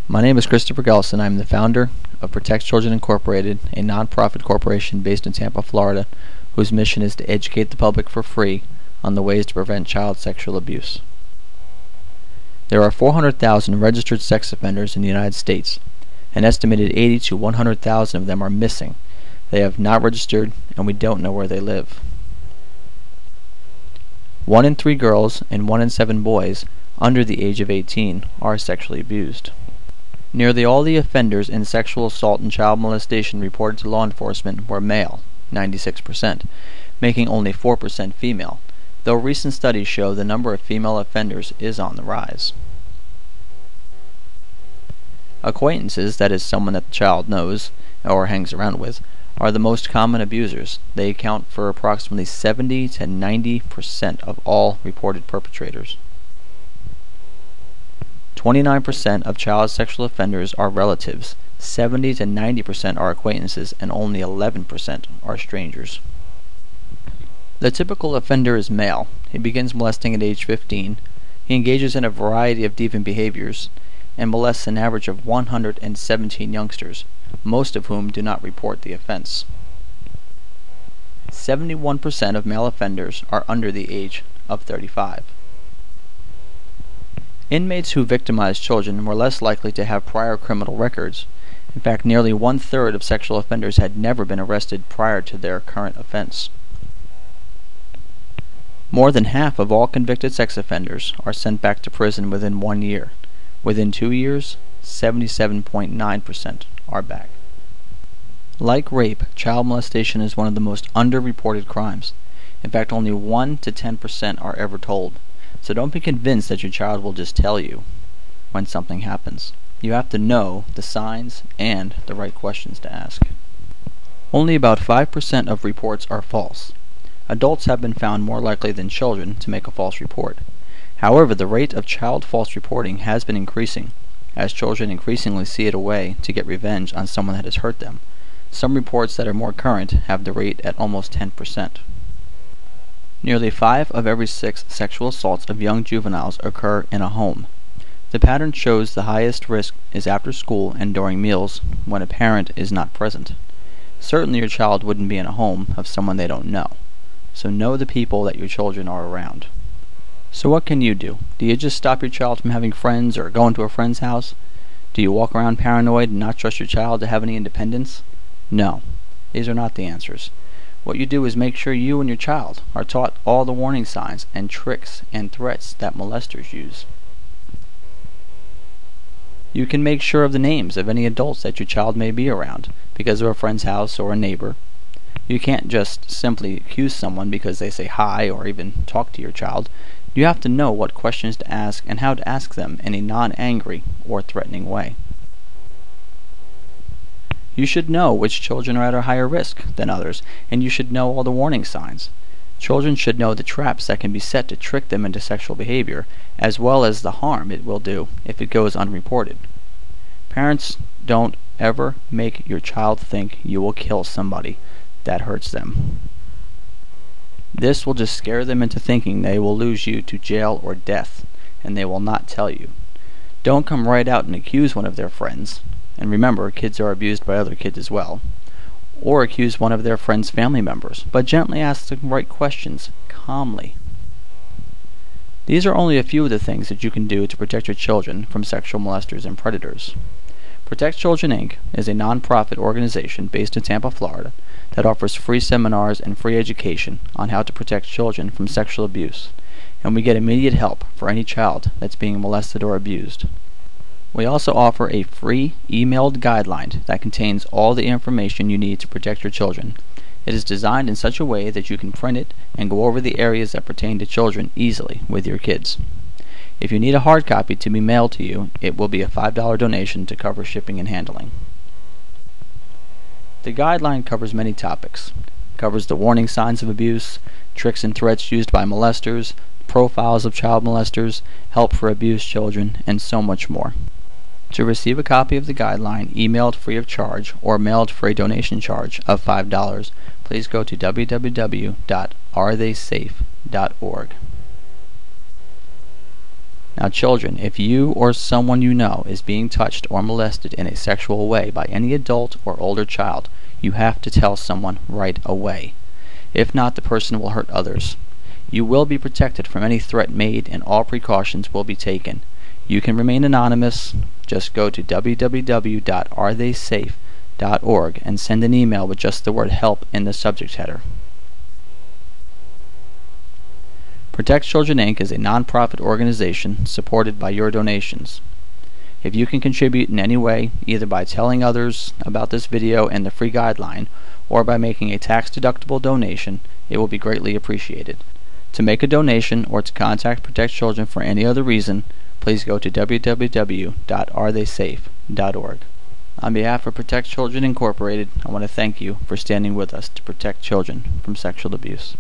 My name is Christopher Gelson. I'm the founder of Protect Children Incorporated, a nonprofit corporation based in Tampa, Florida, whose mission is to educate the public for free on the ways to prevent child sexual abuse. There are 400,000 registered sex offenders in the United States. An estimated 80 to 100,000 of them are missing. They have not registered, and we don't know where they live. 1 in 3 girls and 1 in 7 boys under the age of 18 are sexually abused. Nearly all the offenders in sexual assault and child molestation reported to law enforcement were male, 96%, making only 4% female, though recent studies show the number of female offenders is on the rise. Acquaintances, that is someone that the child knows or hangs around with, are the most common abusers. They account for approximately 70 to 90% of all reported perpetrators. 29% of child sexual offenders are relatives, 70 to 90% are acquaintances, and only 11% are strangers. The typical offender is male. He begins molesting at age 15. He engages in a variety of deviant behaviors and molests an average of 117 youngsters, most of whom do not report the offense. 71% of male offenders are under the age of 35. Inmates who victimize children were less likely to have prior criminal records. In fact, nearly 1/3 of sexual offenders had never been arrested prior to their current offense. More than half of all convicted sex offenders are sent back to prison within 1 year. Within 2 years, 77.9% are back. Like rape, child molestation is one of the most underreported crimes. In fact, only 1 to 10% are ever told. So don't be convinced that your child will just tell you when something happens. You have to know the signs and the right questions to ask. Only about 5% of reports are false. Adults have been found more likely than children to make a false report. However, the rate of child false reporting has been increasing, as children increasingly see it a way to get revenge on someone that has hurt them. Some reports that are more current have the rate at almost 10%. Nearly 5 of every 6 sexual assaults of young juveniles occur in a home. The pattern shows the highest risk is after school and during meals when a parent is not present. Certainly your child wouldn't be in a home of someone they don't know. So know the people that your children are around. So what can you do? Do you just stop your child from having friends or going to a friend's house? Do you walk around paranoid and not trust your child to have any independence? No. These are not the answers. What you do is make sure you and your child are taught all the warning signs and tricks and threats that molesters use. You can make sure of the names of any adults that your child may be around because of a friend's house or a neighbor. You can't just simply accuse someone because they say hi or even talk to your child. You have to know what questions to ask and how to ask them in a non-angry or threatening way. You should know which children are at a higher risk than others, and you should know all the warning signs. Children should know the traps that can be set to trick them into sexual behavior, as well as the harm it will do if it goes unreported. Parents, don't ever make your child think you will kill somebody that hurts them. This will just scare them into thinking they will lose you to jail or death, and they will not tell you. Don't come right out and accuse one of their friends. And remember, kids are abused by other kids as well. Or accuse one of their friends' family members, but gently ask the right questions, calmly. These are only a few of the things that you can do to protect your children from sexual molesters and predators. Protect Children Inc. is a nonprofit organization based in Tampa, Florida, that offers free seminars and free education on how to protect children from sexual abuse, and we get immediate help for any child that's being molested or abused. We also offer a free emailed guideline that contains all the information you need to protect your children. It is designed in such a way that you can print it and go over the areas that pertain to children easily with your kids. If you need a hard copy to be mailed to you, it will be a $5 donation to cover shipping and handling. The guideline covers many topics. It covers the warning signs of abuse, tricks and threats used by molesters, profiles of child molesters, help for abused children, and so much more. To receive a copy of the guideline emailed free of charge or mailed for a donation charge of $5, please go to www.aretheysafe.org. Now children, if you or someone you know is being touched or molested in a sexual way by any adult or older child, you have to tell someone right away. If not, the person will hurt others. You will be protected from any threat made and all precautions will be taken. You can remain anonymous. Just go to www.aretheysafe.org and send an email with just the word HELP in the subject header. Protect Children Inc. is a non-profit organization supported by your donations. If you can contribute in any way, either by telling others about this video and the free guideline, or by making a tax-deductible donation, it will be greatly appreciated. To make a donation or to contact Protect Children for any other reason, please go to www.aretheysafe.org. On behalf of Protect Children Incorporated, I want to thank you for standing with us to protect children from sexual abuse.